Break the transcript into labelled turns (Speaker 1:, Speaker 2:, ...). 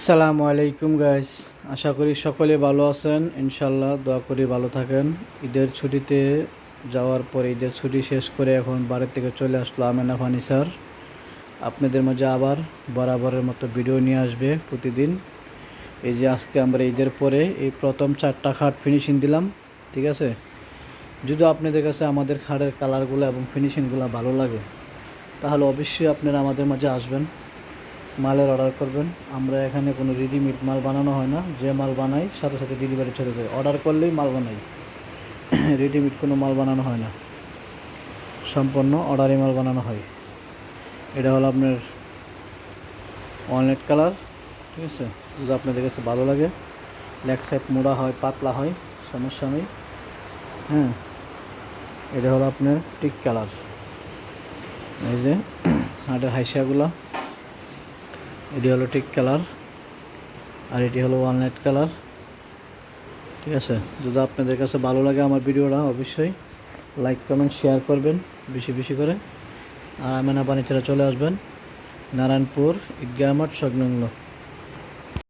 Speaker 1: সালামু আলাইকুম গাইস, আশা করি সকলে ভালো আছেন। ইনশাল্লাহ দোয়া করি ভালো থাকেন। ঈদের ছুটিতে যাওয়ার পরে ঈদের ছুটি শেষ করে এখন বাড়ির থেকে চলে আসলো আমেনা ফার্নিচার। আপনাদের মাঝে আবার বরাবরের মতো ভিডিও নিয়ে আসবে প্রতিদিন। এই যে আজকে আমরা ঈদের পরে এই প্রথম 4টা খাট ফিনিশিং দিলাম, ঠিক আছে। যদি আপনাদের কাছে আমাদের খাটের কালারগুলো এবং ফিনিশিংগুলো ভালো লাগে তাহলে অবশ্যই আপনারা আমাদের মাঝে আসবেন, মালের অর্ডার করবেন। আমরা এখানে কোনো রেডিমেড মাল বানানো হয় না, যে মাল বানাই সাথে সাথে ডেলিভারি ছেড়ে দেয়, অর্ডার করলেই মাল বানাই। রেডিমেড কোনো মাল বানানো হয় না, সম্পূর্ণ অর্ডারে মাল বানানো হয়। এটা হলো আপনার ওয়ালনাট কালার, ঠিক আছে। যদি আপনাদের কাছে ভালো লাগে, লেগ সাইড মোড়া হয়, পাতলা হয়, সমস্যা নেই। হ্যাঁ, এটা হলো আপনার টিক কালার। এই যে হাটের হাইসাগুলো, এটি হলো টিক কালার আর এটি হলো ওয়ালনাট কালার, ঠিক আছে। যদি আপনাদের কাছে ভালো লাগে আমার ভিডিওটা অবশ্যই লাইক কমেন্ট শেয়ার করবেন বেশি বেশি করে। আর আমেনা ফার্নিচারে চলে আসবেন, নারায়ণপুর ঈদগাহ মাঠ সংলগ্ন।